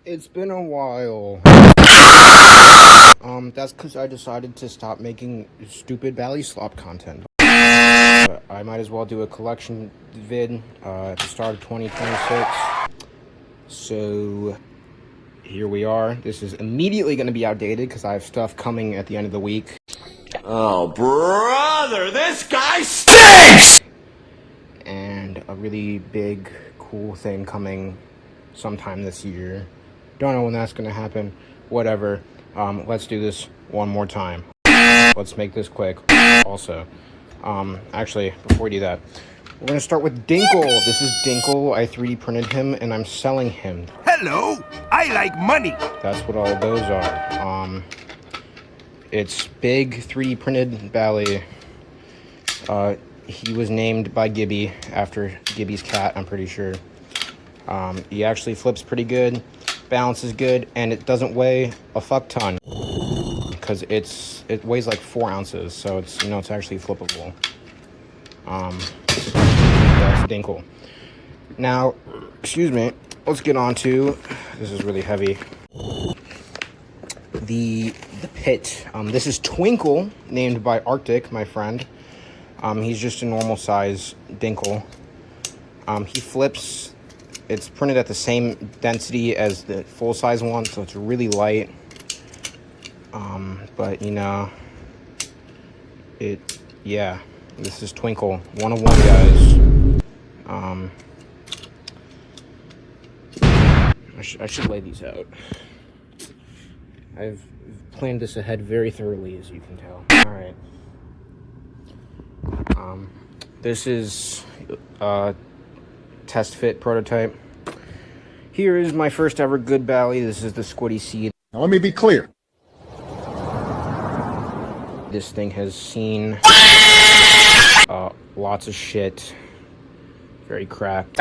It's been a while. That's because I decided to stop making stupid Valley Slop content. But I might as well do a collection vid at the start of 2026. So here we are. This is immediately going to be outdated because I have stuff coming at the end of the week. Oh, brother, this guy stinks! And a really big, cool thing coming sometime this year. Don't know when that's going to happen. Whatever. Let's do this one more time. Let's make this quick. Also, actually, before we do that, we're going to start with Dinkle. This is Dinkle. I 3D printed him, and I'm selling him. Hello, I like money. That's what all those are. It's big 3D printed Bally. He was named by Gibby after Gibby's cat, I'm pretty sure. He actually flips pretty good, balance is good, and it doesn't weigh a fuck ton because it weighs like 4 ounces, so it's it's actually flippable. That's Dinkle. Now, excuse me. Let's get on to this. Is really heavy. The pit. This is Twinkle, named by Arctic, my friend. He's just a normal size Dinkle. He flips. It's printed at the same density as the full size one, so it's really light. But yeah, this is Twinkle, one of one, guys. I should lay these out. I've planned this ahead very thoroughly, as you can tell. All right. This is a test fit prototype. Here is my first ever good Bally. This is the Squiddy Seed. Now let me be clear. This thing has seen lots of shit. Very cracked.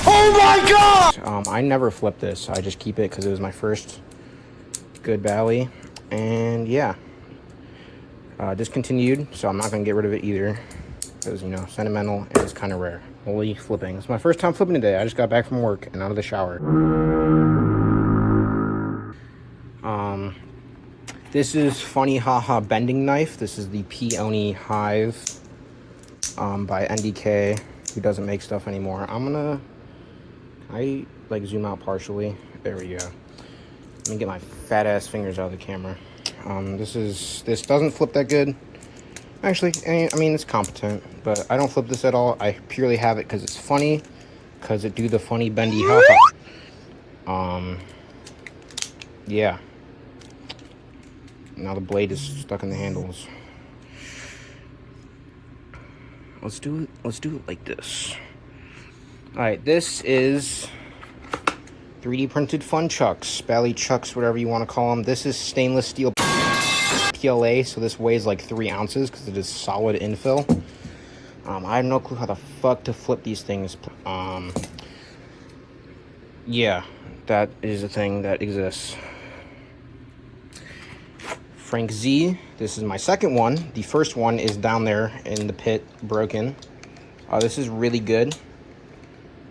Oh my god! I never flip this. I just keep it because it was my first good Bally. And yeah. Discontinued, so I'm not going to get rid of it either. Because, sentimental and it's kind of rare. Holy flipping. It's my first time flipping today. I just got back from work and out of the shower. This is Funny Haha Bending Knife. This is the Peony Hive by NDK, who doesn't make stuff anymore. I zoom out partially. There we go. Let me get my fat ass fingers out of the camera. This doesn't flip that good. Actually, I mean, it's competent, but I don't flip this at all. I purely have it because it's funny, because it do the funny bendy haha. Yeah. Now the blade is stuck in the handles. Let's do it like this. All right, this is 3D printed fun chucks, Bally chucks, whatever you want to call them. This is stainless steel PLA, so this weighs like 3 ounces because it is solid infill. I have no clue how the fuck to flip these things. Yeah, that is a thing that exists. Frank Z, this is my second one. The first one is down there in the pit, broken. This is really good.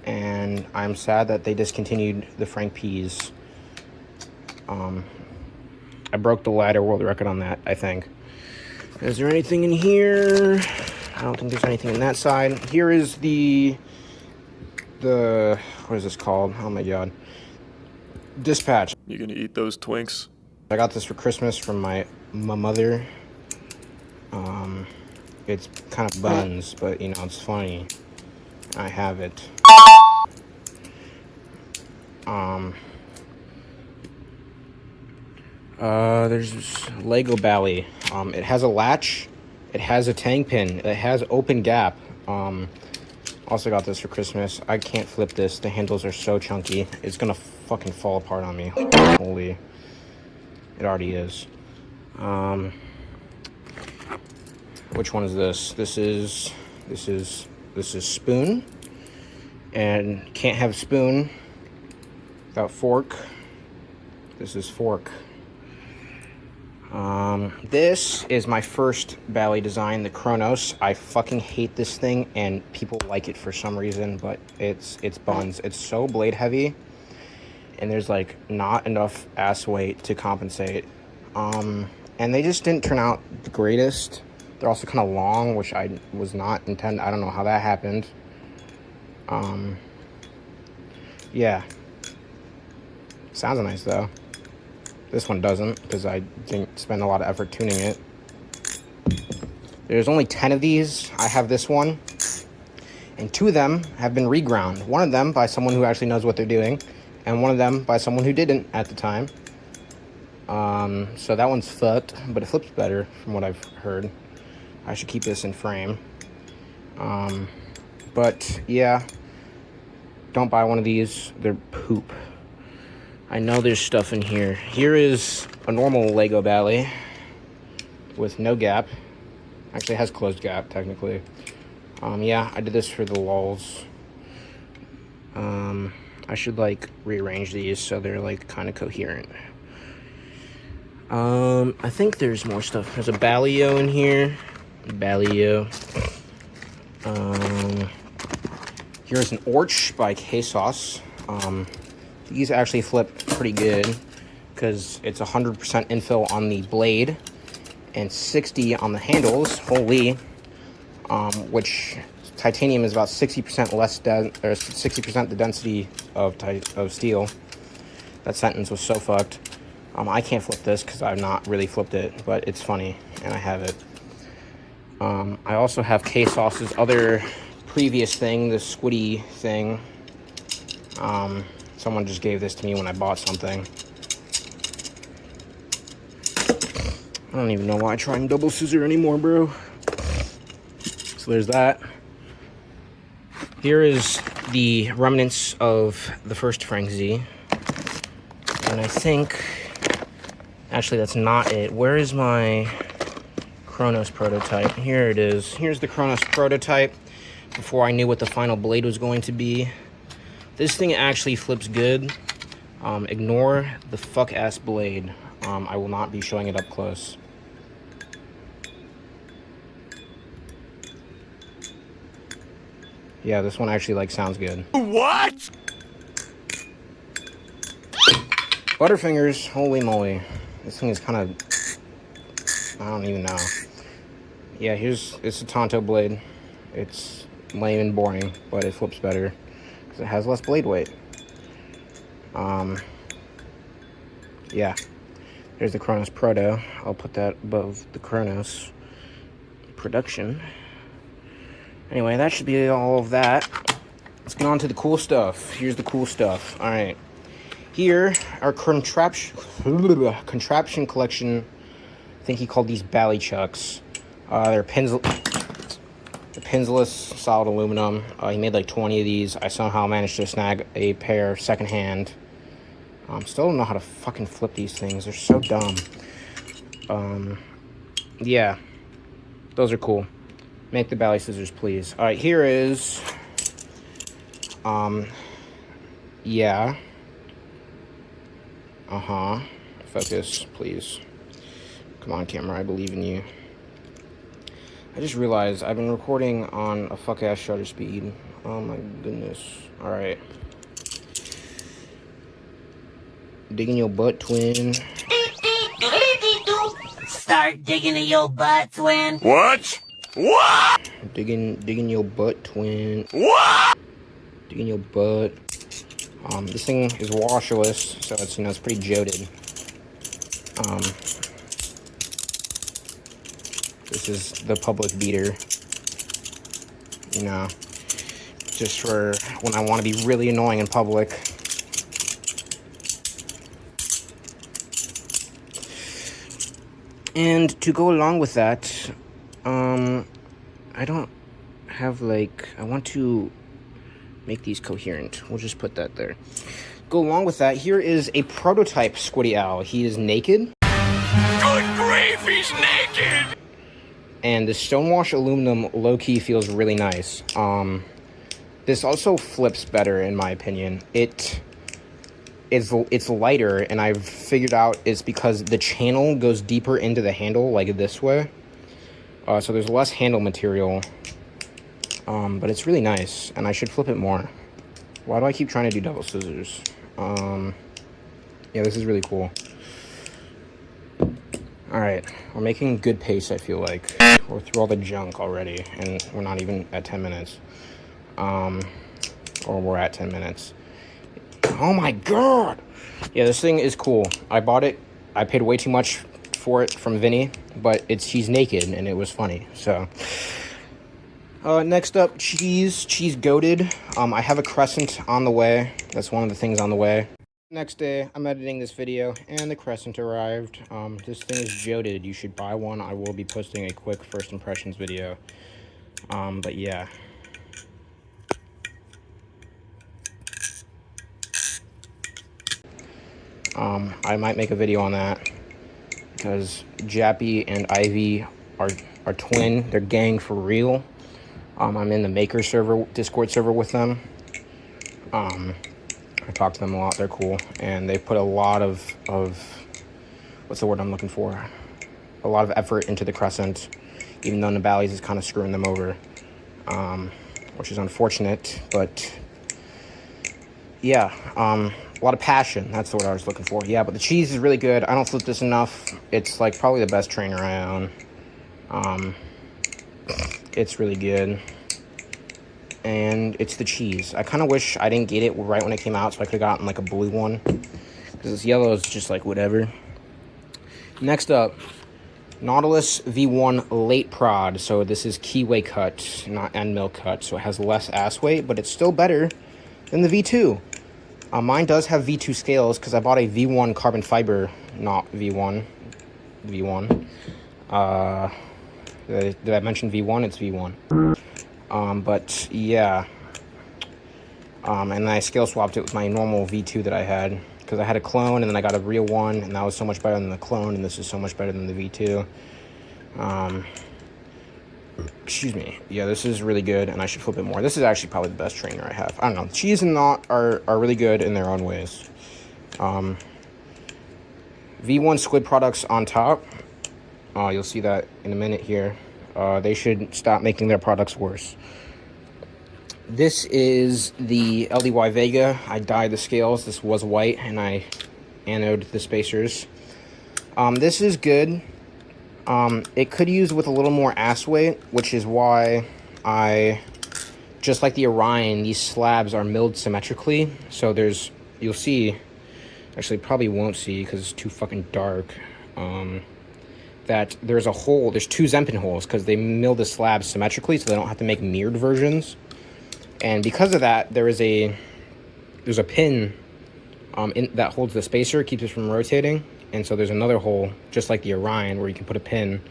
And I'm sad that they discontinued the Frank P's. I broke the ladder world record on that, I think. Is there anything in here? I don't think there's anything in that side. Here is the what is this called? Oh my god. Dispatch. You gonna eat those Twinks? I got this for Christmas from my mother. It's kind of buns, but it's funny. I have it. There's Lego Bally. It has a latch. It has a tang pin. It has open gap. Also got this for Christmas. I can't flip this. The handles are so chunky. It's gonna fucking fall apart on me. Holy. It already is. Which one is this? This is Spoon. And can't have spoon without fork. This is Fork. This is my first Bally design, the Kronos. I fucking hate this thing, and people like it for some reason, but it's buns. It's so blade heavy, and there's like not enough ass weight to compensate. And they just didn't turn out the greatest. They're also kind of long, which I was not intended. I don't know how that happened. Yeah. Sounds nice though. This one doesn't, because I didn't spend a lot of effort tuning it. There's only 10 of these. I have this one, and 2 of them have been reground. One of them by someone who actually knows what they're doing, and one of them by someone who didn't at the time. So that one's fucked, but it flips better from what I've heard. I should keep this in frame. But yeah, don't buy one of these. They're poop. I know there's stuff in here. Here is a normal Lego Bally with no gap. Actually, it has closed gap, technically. Yeah, I did this for the lulz. I should, like, rearrange these so they're, like, kind of coherent. I think there's more stuff. There's a Ballio in here. Ballio. Here's an Orch by K-Sauce. These actually flip pretty good because it's 100% infill on the blade and 60 on the handles. Holy, which titanium is about 60% less or 60% the density of steel. That sentence was so fucked. I can't flip this because I've not really flipped it, but it's funny and I have it. I also have K-Sauce's other previous thing, the squiddy thing. Someone just gave this to me when I bought something. I don't even know why I try and double scissor anymore, bro. So there's that. Here is the remnants of the first Frank Z. And I think... Actually, that's not it. Where is my Kronos prototype? Here it is. Here's the Kronos prototype before I knew what the final blade was going to be. This thing actually flips good. Ignore the fuck-ass blade. I will not be showing it up close. Yeah, this one actually, like, sounds good. What? Butterfingers, holy moly. This thing is kind of... I don't even know. Yeah, it's a Tonto blade. It's lame and boring, but it flips better. It has less blade weight. Yeah, there's the Kronos Proto. I'll put that above the Kronos production. Anyway, that should be all of that. Let's get on to the cool stuff. Here's the cool stuff. All right, here are contraption collection. I think he called these Bally Chucks. They're pinsless, solid aluminum. He made like 20 of these. I somehow managed to snag a pair secondhand. Still don't know how to fucking flip these things. They're so dumb. Yeah, those are cool. Make the Bally scissors, please. All right, here is, yeah. Focus, please. Come on, camera, I believe in you. I just realized I've been recording on a fuck-ass shutter speed. Oh my goodness. Alright. Digging your butt, twin. Start digging in your butt, twin. What? What? Digging your butt, twin. What? Digging your butt. This thing is washerless, so it's, it's pretty joded. This is the public beater, just for when I want to be really annoying in public. And to go along with that, I don't have, like, I want to make these coherent. We'll just put that there. Go along with that, here is a prototype Squiddy Owl. He is naked. Good grief, he's naked! And the stonewash aluminum low-key feels really nice. This also flips better, in my opinion. it's lighter, and I've figured out it's because the channel goes deeper into the handle, like this way. So there's less handle material, but it's really nice, and I should flip it more. Why do I keep trying to do double scissors? Yeah, this is really cool. Alright, we're making good pace, I feel like. We're through all the junk already, and we're not even at 10 minutes. Or we're at 10 minutes. Oh my god! Yeah, this thing is cool. I bought it. I paid way too much for it from Vinny, but he's naked, and it was funny, so. Next up, cheese goated. I have a crescent on the way. That's one of the things on the way. Next day, I'm editing this video, and the crescent arrived. This thing is joted. You should buy one. I will be posting a quick first impressions video. But yeah. I might make a video on that, because Jappy and Ivy are twin. They're gang for real. I'm in the Maker server, Discord server with them. I talk to them a lot. They're cool, and they put a lot of what's the word I'm looking for? A lot of effort into the crescent, even though Nabali's is kind of screwing them over, which is unfortunate. But yeah, a lot of passion. That's the word I was looking for. Yeah, but the cheese is really good. I don't flip this enough. It's like probably the best trainer I own. It's really good. And it's the cheese. I kind of wish I didn't get it right when it came out, so I could have gotten like a blue one, because this yellow is just like whatever. Next up, Nautilus V1 late prod. So this is keyway cut, not end mill cut, so it has less ass weight, but it's still better than the V2. Mine does have V2 scales, because I bought a V1 carbon fiber, not V1. Did I mention V1? It's V1. But yeah, and I scale swapped it with my normal V2 that I had, because I had a clone and then I got a real one, and that was so much better than the clone, and this is so much better than the V2. Excuse me. Yeah, this is really good, and I should flip it more. This is actually probably the best trainer I have. I don't know. Cheese and Knot are really good in their own ways. V1 squid products on top. You'll see that in a minute here. They should stop making their products worse. This is the LDY Vega. I dyed the scales. This was white, and I anoded the spacers. This is good. It could use with a little more ass weight, which is why just like the Orion, these slabs are milled symmetrically. So you'll see, actually probably won't see because it's too fucking dark, that there's a hole, there's two Zempin holes, because they mill the slabs symmetrically, so they don't have to make mirrored versions. And because of that, there's a pin that holds the spacer, keeps it from rotating. And so there's another hole, just like the Orion, where you can put a pin.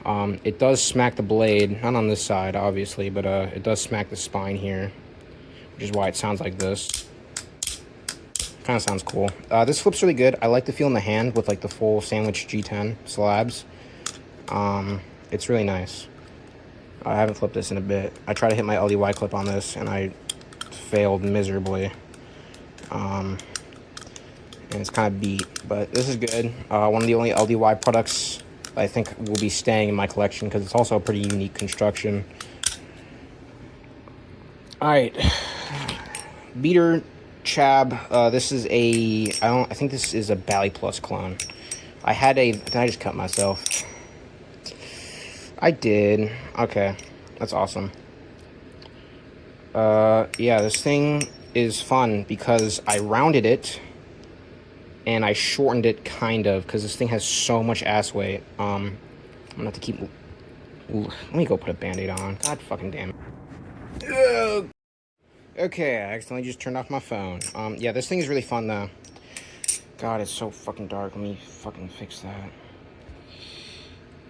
It does smack the blade, not on this side, obviously, but it does smack the spine here, which is why it sounds like this. Kind of sounds cool. This flips really good. I like the feel in the hand with like the full sandwich G10 slabs. It's really nice. I haven't flipped this in a bit. I tried to hit my LDY clip on this, and I failed miserably. And it's kind of beat, but this is good. One of the only LDY products I think will be staying in my collection, because it's also a pretty unique construction. Alright. Beater Chab. This is I think this is a Bally Plus clone. Did I just cut myself? I did. Okay. That's awesome. Yeah, this thing is fun because I rounded it and I shortened it kind of, because this thing has so much ass weight. I'm gonna have to keep... Let me go put a band-aid on. God fucking damn it. Okay, I accidentally just turned off my phone. Yeah, this thing is really fun though. God, it's so fucking dark. Let me fucking fix that.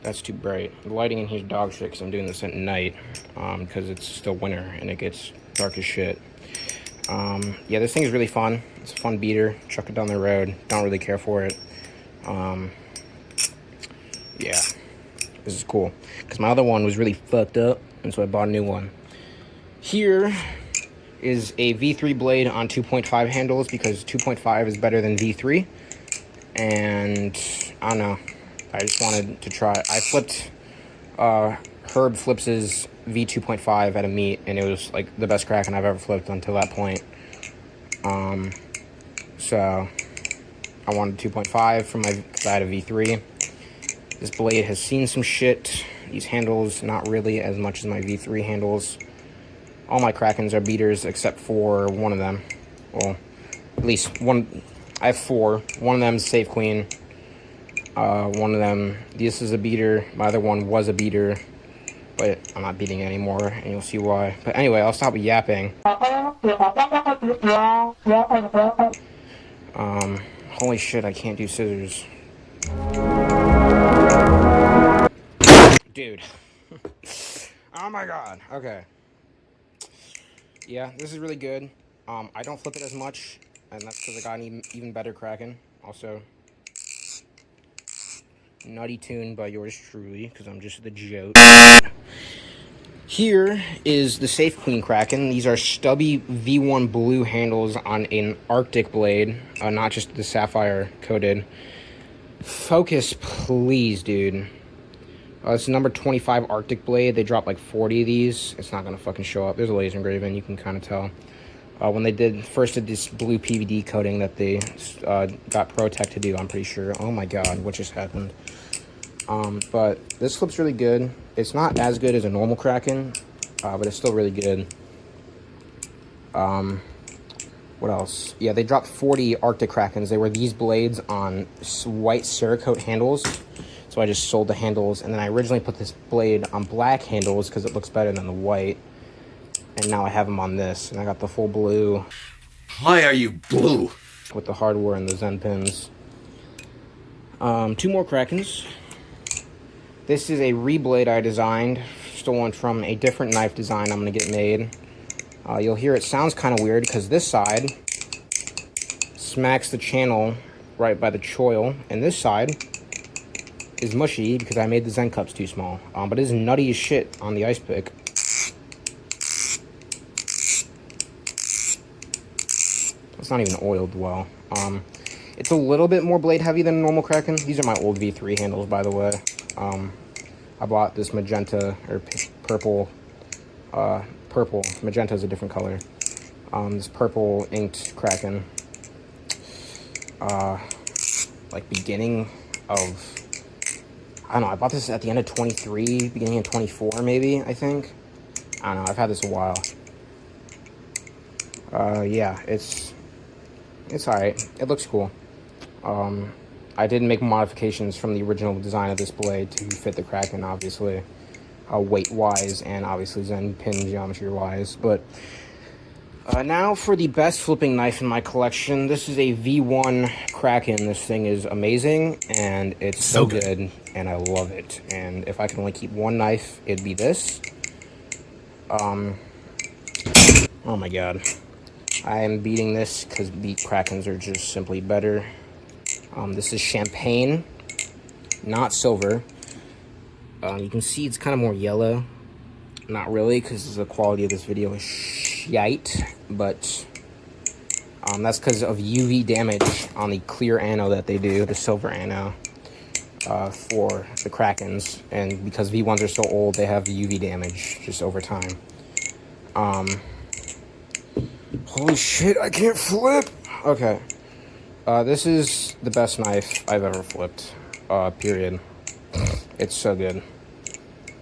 That's too bright. The lighting in here is dog shit, because I'm doing this at night, because it's still winter and it gets dark as shit. Yeah, this thing is really fun. It's a fun beater. Chuck it down the road. Don't really care for it. Yeah, this is cool, because my other one was really fucked up, and so I bought a new one. Here is a V3 blade on 2.5 handles because 2.5 is better than V3. And I don't know. I just wanted to try. I flipped Herb Flips' V2.5 at a meet, and it was like the best Kraken I've ever flipped until that point. So I wanted 2.5 from because I had a V3. This blade has seen some shit. These handles, not really as much as my V3 handles. All my Krakens are beaters except for one of them. Well, at least one. I have 4. One of them is Safe Queen. One of them, this is a beater. My other one was a beater, but I'm not beating it anymore, and you'll see why. But anyway, I'll stop yapping. Holy shit, I can't do scissors. Dude. Oh my god. Okay. Yeah, this is really good. I don't flip it as much, and that's because I got an even better Kraken. Also, Nutty Tune by yours truly, because I'm just the joke. Here is the Safe Queen Kraken. These are stubby V1 blue handles on an Arctic blade, not just the sapphire coated. Focus, please, dude. It's number 25 Arctic blade. They dropped like 40 of these. It's not gonna fucking show up. There's a laser engraving, you can kind of tell. When they first did this blue PVD coating that they got ProTech to do, I'm pretty sure. Oh my god, what just happened? But this flips really good. It's not as good as a normal Kraken, but it's still really good. What else? Yeah, they dropped 40 Arctic Krakens. They were these blades on white Cerakote handles. So I just sold the handles, and then I originally put this blade on black handles because it looks better than the white. And now I have them on this, and I got the full blue. Why are you blue? With the hardware and the Zen pins. 2 more Krakens. This is a reblade I designed, stolen from a different knife design I'm going to get made. You'll hear it sounds kind of weird because this side smacks the channel right by the choil, and this side is mushy because I made the Zen cups too small. But it is nutty as shit on the ice pick. It's not even oiled well. It's a little bit more blade heavy than a normal Kraken. These are my old V3 handles, by the way. I bought this magenta or purple. Purple. Magenta is a different color. This purple inked Kraken. Like beginning of, I don't know, I bought this at the end of 23, beginning of 24 maybe, I think. I don't know, I've had this a while. Yeah, it's alright. It looks cool. I did make modifications from the original design of this blade to fit the Kraken, obviously. Weight-wise and obviously Zen pin geometry-wise. But now for the best flipping knife in my collection. This is a V1 Kraken. This thing is amazing, and it's so good, and I love it. And if I can only keep one knife, it'd be this. Oh my god. I am beating this because the Krakens are just simply better. This is champagne, not silver. You can see it's kind of more yellow. Not really, because the quality of this video is shite. But that's because of UV damage on the clear anno that they do, the silver anno, for the Krakens. And because V1s are so old, they have UV damage just over time. Holy shit, I can't flip! Okay. This is the best knife I've ever flipped. Period. It's so good.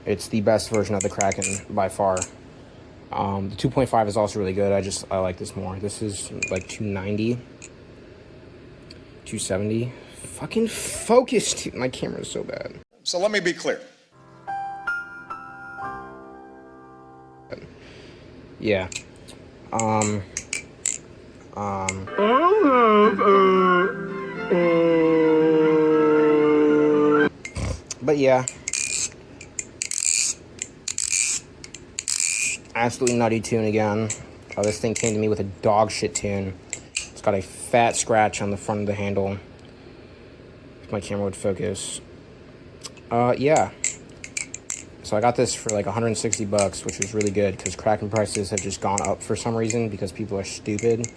It's the best version of the Kraken by far. The 2.5 is also really good. I like this more. This is like 290. 270. Fucking focused. My camera is so bad. So let me be clear. Yeah. But yeah. Absolutely nutty tune again. This thing came to me with a dog shit tune. It's got a fat scratch on the front of the handle. If my camera would focus. Yeah. So I got this for like 160 bucks, which was really good because Kraken prices have just gone up for some reason because people are stupid.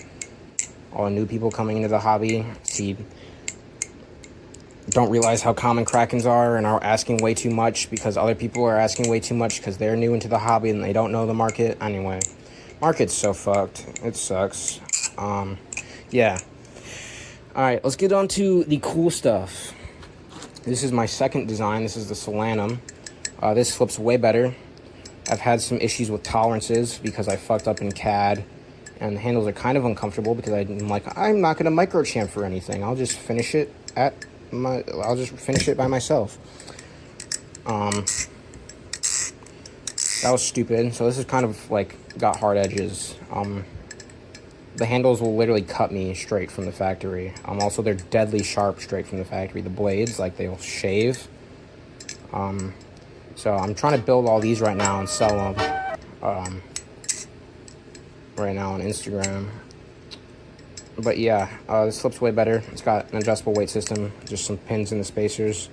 All the new people coming into the hobby don't realize how common Krakens are and are asking way too much because other people are asking way too much because they're new into the hobby and they don't know the market. Anyway, market's so fucked. It sucks. Yeah. Alright, let's get on to the cool stuff. This is my second design. This is the Solanum. This flips way better. I've had some issues with tolerances because I fucked up in CAD, and the handles are kind of uncomfortable because I'm like, I'm not going to micro chamfer anything. I'll just finish it by myself. That was stupid. So this is kind of like got hard edges. The handles will literally cut me straight from the factory. Also, they're deadly sharp straight from the factory. The blades, like, they'll shave. So I'm trying to build all these right now and sell them right now on Instagram. But yeah, this flips way better. It's got an adjustable weight system, just some pins in the spacers.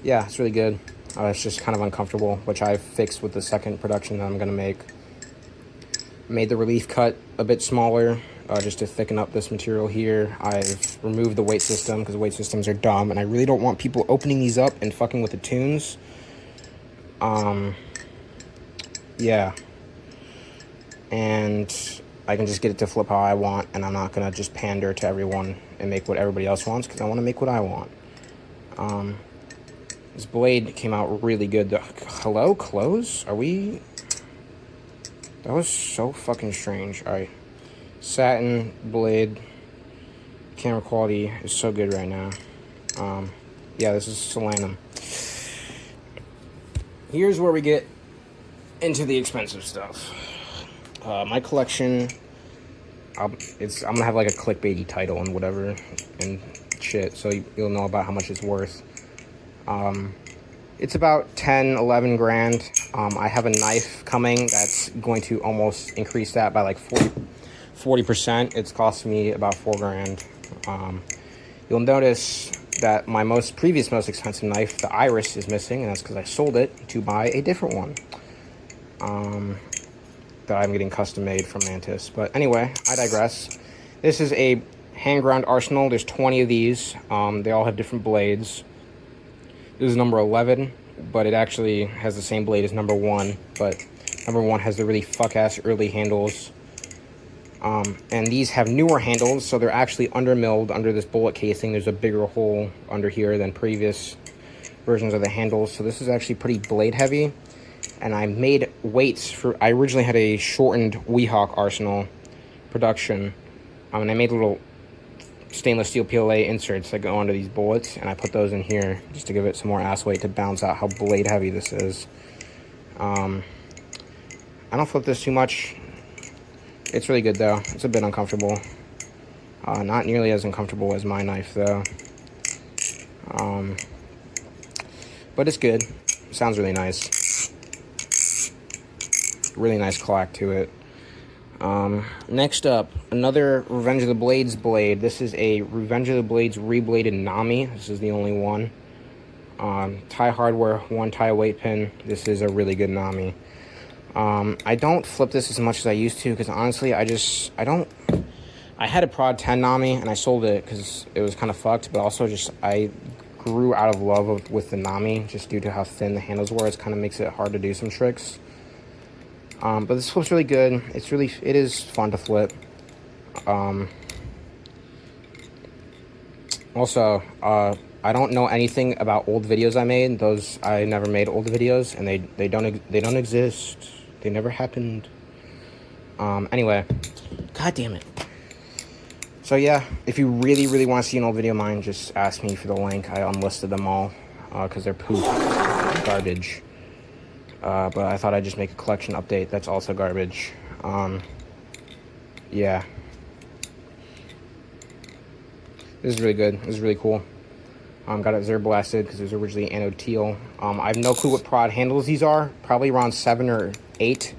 Yeah, it's really good. It's just kind of uncomfortable, which I fixed with the second production that I'm going to make. Made the relief cut a bit smaller just to thicken up this material here. I've removed the weight system because weight systems are dumb and I really don't want people opening these up and fucking with the tunes. Yeah. And I can just get it to flip how I want, and I'm not going to just pander to everyone and make what everybody else wants because I want to make what I want. This blade came out really good. Hello, close? Are we... That was so fucking strange. Alright. Satin blade. Camera quality is so good right now. Yeah, this is Solanum. Here's where we get into the expensive stuff. My collection, I'm gonna have like a clickbaity title and whatever and shit, so you'll know about how much it's worth. It's about 10, 11 grand. I have a knife coming that's going to almost increase that by like 40%. It's costing me about 4 grand. You'll notice that my most expensive knife, the iris, is missing, and that's because I sold it to buy a different one. That I'm getting custom made from Mantis. But anyway, I digress. This is a hand ground arsenal. There's 20 of these. They all have different blades. This is number 11, but it actually has the same blade as number 1, but number 1 has the really fuck-ass early handles. And these have newer handles, so they're actually undermilled under this bullet casing. There's a bigger hole under here than previous versions of the handles, so this is actually pretty blade heavy. And I made weights for... I originally had a shortened Weehawk arsenal production, and I made little stainless steel PLA inserts that go onto these bullets, and I put those in here just to give it some more ass weight to balance out how blade heavy this is. I don't flip this too much. It's really good though. It's a bit uncomfortable. Not nearly as uncomfortable as my knife though. But it's good. Sounds really nice. Really nice clack to it. Next up, another Revenge of the Blades blade. This is a Revenge of the Blades rebladed Nami. This is the only one. Tie hardware, 1 tie weight pin. This is a really good Nami. I don't flip this as much as I used to because honestly, I had a Prod 10 Nami and I sold it because it was kind of fucked, but also just I grew out of love with the Nami just due to how thin the handles were. It kind of makes it hard to do some tricks. But this flip's really good. It is fun to flip. Also, I don't know anything about old videos I made. I never made old videos, and they don't exist. They never happened. Anyway, god damn it. So yeah, if you really, really want to see an old video of mine, just ask me for the link. I unlisted them all because they're poop, garbage. But I thought I'd just make a collection update that's also garbage. Yeah. This is really good. This is really cool. Got it Zer blasted because it was originally anode teal. I have no clue what prod handles these are. Probably around 7 or 8.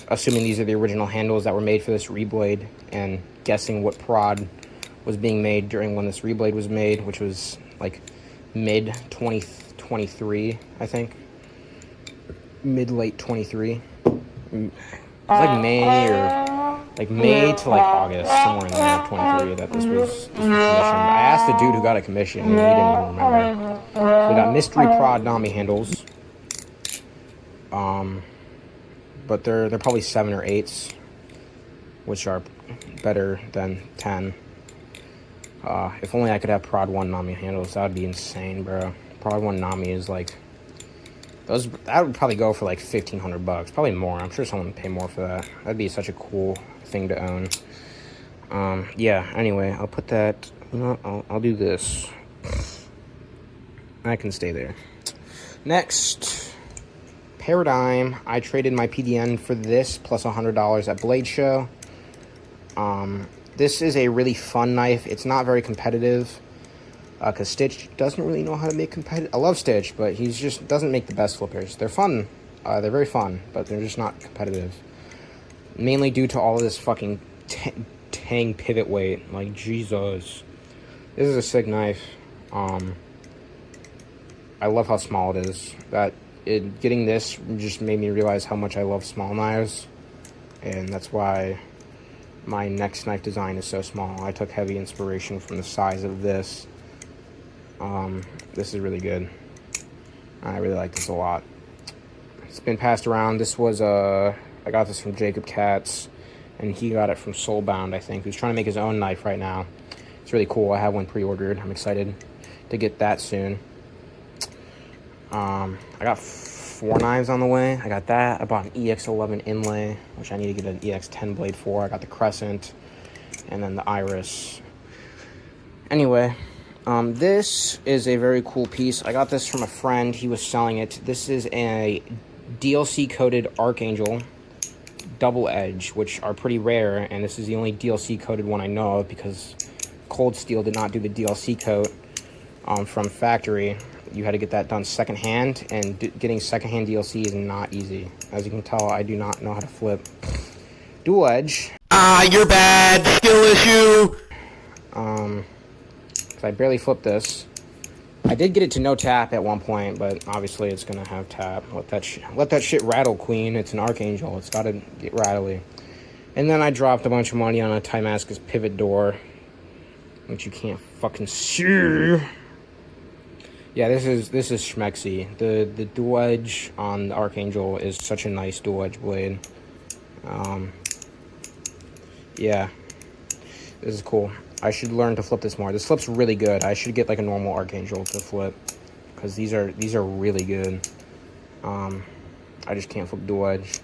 Assuming these are the original handles that were made for this reblade, and guessing what prod was being made during when this reblade was made, which was like mid 2020 23, I think. Mid-late 23. It's like May or like May to like August, somewhere in there, 23, that this was commissioned. I asked the dude who got a commission, and he didn't even remember. So we got mystery prod Nami handles. But they're probably 7 or 8s, which are better than 10. If only I could have prod 1 Nami handles, that would be insane, bro. Prod 1 Nami is like that would probably go for like $1,500, probably more. I'm sure someone would pay more for that. That'd be such a cool thing to own. Yeah. Anyway, I'll put that. You know what? I'll do this. I can stay there. Next, Paradigm. I traded my PDN for this plus $100 at Blade Show. This is a really fun knife. It's not very competitive. Because Stitch doesn't really know how to make competitive. I love Stitch, but he's just doesn't make the best flippers. They're fun. They're very fun, but they're just not competitive. Mainly due to all of this fucking tang pivot weight. Like, Jesus. This is a sick knife. I love how small it is. Getting this just made me realize how much I love small knives. And that's why my next knife design is so small. I took heavy inspiration from the size of this. This is really good. I really like this a lot. It's been passed around. This was I got this from Jacob Katz, and he got it from Soulbound, I think, who's trying to make his own knife right now. It's really cool. I have one pre-ordered. I'm excited to get that soon. I got 4 knives on the way. I got that. I bought an EX11 inlay, which I need to get an EX10 blade for. I got the Crescent, and then the Iris. Anyway, this is a very cool piece. I got this from a friend. He was selling it. This is a DLC-coated Archangel double edge, which are pretty rare, and this is the only DLC-coated one I know of because Cold Steel did not do the DLC coat from factory. You had to get that done secondhand, and getting secondhand DLC is not easy. As you can tell, I do not know how to flip dual edge. You're bad. Skill issue. I barely flipped this. I did get it to no tap at one point, but obviously it's gonna have tap. Let that shit rattle, queen. It's an Archangel. It's gotta get rattly. And then I dropped a bunch of money on a Timascus pivot door, which you can't fucking see. Yeah, this is schmexy. The dual edge on the Archangel is such a nice dual edge blade. Yeah, this is cool. I should learn to flip this more. This flips really good. I should get like a normal Archangel to flip, because these are really good. I just can't flip dual edge. It's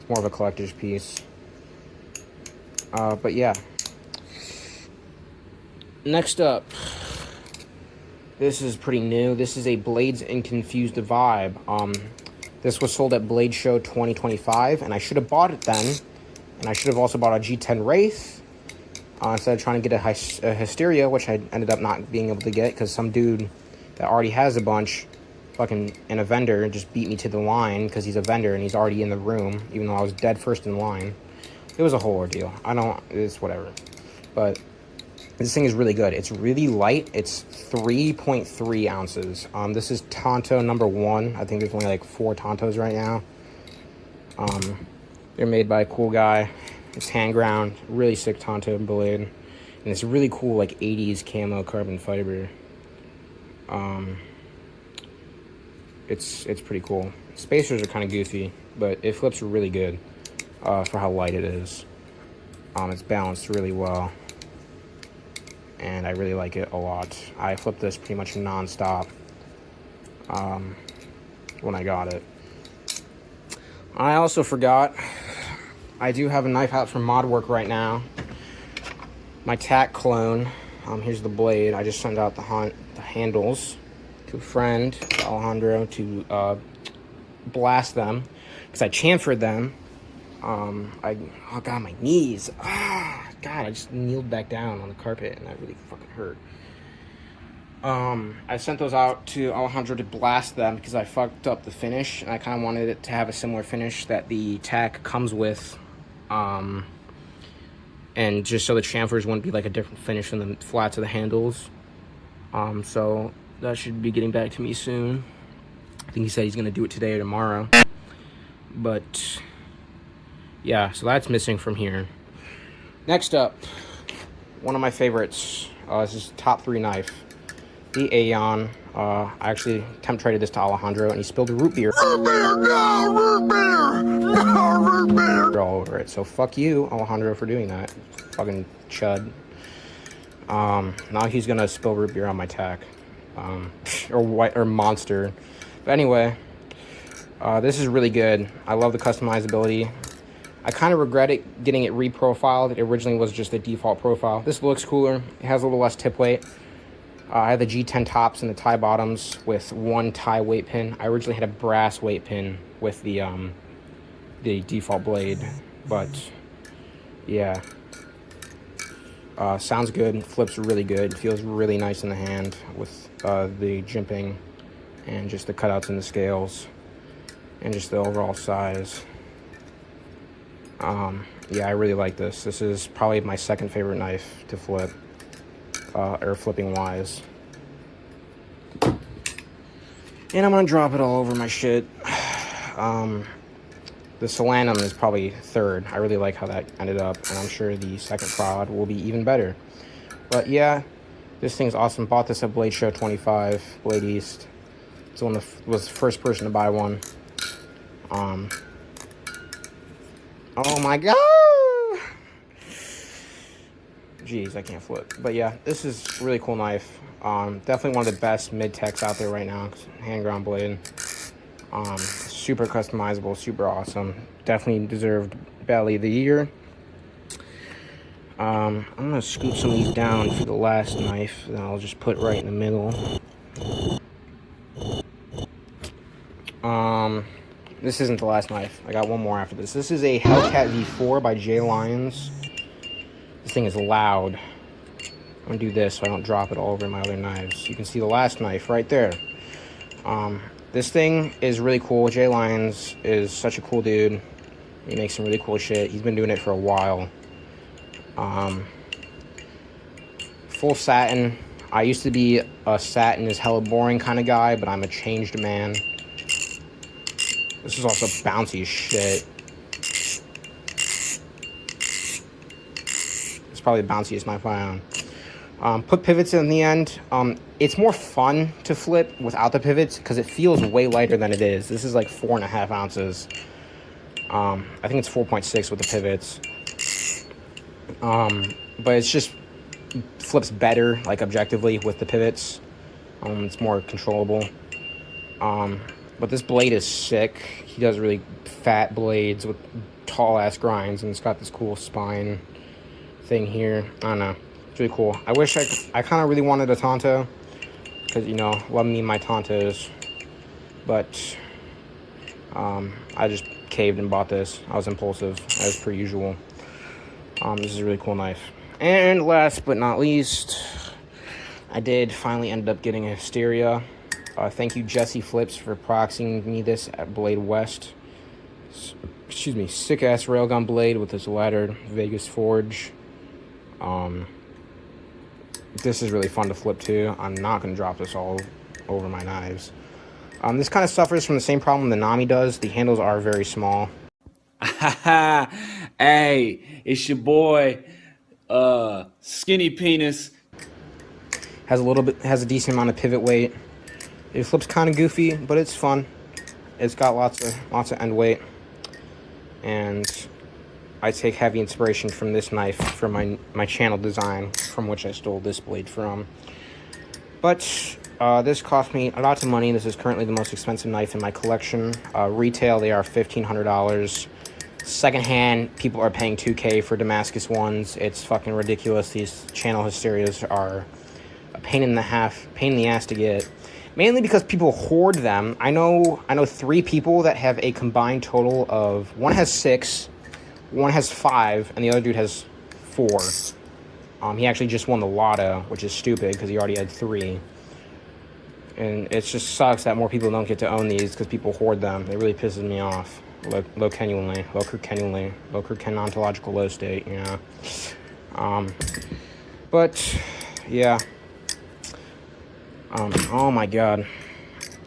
more of a collector's piece. But yeah. Next up, this is pretty new. This is a Blades and Confused Vibe. This was sold at Blade Show 2025, and I should have bought it then. And I should have also bought a G10 Wraith. Instead of trying to get a Hysteria, which I ended up not being able to get because some dude that already has a bunch, and a vendor, just beat me to the line because he's a vendor and he's already in the room, even though I was dead first in line. It was a whole ordeal. It's whatever. But this thing is really good. It's really light. It's 3.3 ounces. This is Tonto number 1. I think there's only like 4 Tontos right now. They're made by a cool guy. It's hand ground, really sick Tonto blade, and it's really cool like 80s camo carbon fiber. It's pretty cool. Spacers are kind of goofy, but it flips really good for how light it is. It's balanced really well, and I really like it a lot. I flipped this pretty much non-stop when I got it. I also forgot, I do have a knife out from Modwork right now. My tack clone. Here's the blade. I just sent out the handles to a friend, to Alejandro, to blast them because I chamfered them. Oh god, my knees. God, I just kneeled back down on the carpet and that really fucking hurt. I sent those out to Alejandro to blast them because I fucked up the finish, and I kind of wanted it to have a similar finish that the tack comes with. And just so the chamfers wouldn't be like a different finish than the flats of the handles. So that should be getting back to me soon. I think he said he's gonna do it today or tomorrow. But yeah, so that's missing from here. Next up, one of my favorites. This is top 3 knife, the Aeon. I actually temp traded this to Alejandro, and he spilled root beer. Root beer, no, root beer, no, root beer. All over it. So fuck you, Alejandro, for doing that. Fucking chud. Now he's gonna spill root beer on my tack, or monster. But anyway, this is really good. I love the customizability. I kind of regret it getting it reprofiled. It originally was just the default profile. This looks cooler. It has a little less tip weight. I have the G10 tops and the tie bottoms with 1 tie weight pin. I originally had a brass weight pin with the default blade, but yeah. Sounds good, flips really good, feels really nice in the hand with the jimping and just the cutouts in the scales and just the overall size. Yeah, I really like this. This is probably my second favorite knife to flip, or flipping wise. And I'm gonna drop it all over my shit. The Solanum is probably third. I really like how that ended up, and I'm sure the second prod will be even better. But yeah, this thing's awesome. Bought this at Blade Show 25, Blade East. It's one of was the first person to buy one. Oh my god! Jeez, I can't flip. But yeah, this is a really cool knife. Definitely one of the best mid-techs out there right now. Hand ground blade. Super customizable, super awesome. Definitely deserved Belly of the Year. I'm gonna scoop some of these down for the last knife, then I'll just put right in the middle. This isn't the last knife. I got one more after this. This is a Hellcat V4 by J Lions. This thing is loud. I'm gonna do this so I don't drop it all over my other knives. You can see the last knife right there. This thing is really cool. J Lions is such a cool dude. He makes some really cool shit. He's been doing it for a while. Full satin. I used to be a satin is hella boring kind of guy, but I'm a changed man. This is also bouncy as shit. It's probably the bounciest knife I own. Put pivots in the end. It's more fun to flip without the pivots because it feels way lighter than it is. This is like 4.5 ounces. I think it's 4.6 with the pivots. But it's just flips better, like objectively, with the pivots. It's more controllable. But this blade is sick. He does really fat blades with tall ass grinds, and it's got this cool spine thing here. I don't know. It's really cool. I wish I kind of really wanted a Tonto, because, you know, love me my Tontos. But I just caved and bought this. I was impulsive, as per usual. This is a really cool knife. And last but not least, I did finally end up getting a Hysteria. Thank you, Jesse Flips, for proxying me this at Blade West. Excuse me, sick-ass railgun blade with this laddered Vegas forge. This is really fun to flip too. I'm not going to drop this all over my knives. This kind of suffers from the same problem the Nami does. The handles are very small. Hey, it's your boy, Skinny Penis. Has a decent amount of pivot weight. It flips kind of goofy, but it's fun. It's got lots of end weight, and I take heavy inspiration from this knife for my channel design, from which I stole this blade from. But this cost me a lot of money. This is currently the most expensive knife in my collection. Retail, they are $1,500. Secondhand, people are paying $2K for Damascus ones. It's fucking ridiculous. These channel hysterias are a pain in the ass to get. Mainly because people hoard them. I know 3 people that have a combined total of, one has 6, one has 5, and the other dude has 4. He actually just won the lotto, which is stupid because he already had 3. And it just sucks that more people don't get to own these because people hoard them. It really pisses me off. Low ontological low state, you know. But yeah. Oh my god,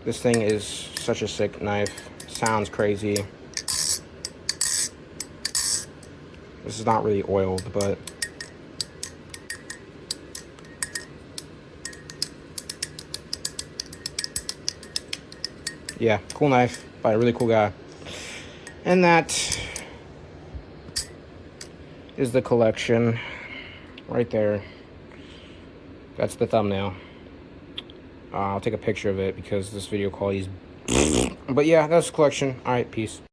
this thing is such a sick knife. Sounds crazy. This is not really oiled, but yeah, cool knife by a really cool guy. And that is the collection right there. That's the thumbnail. I'll take a picture of it because this video quality is but yeah, that's the collection. All right, peace.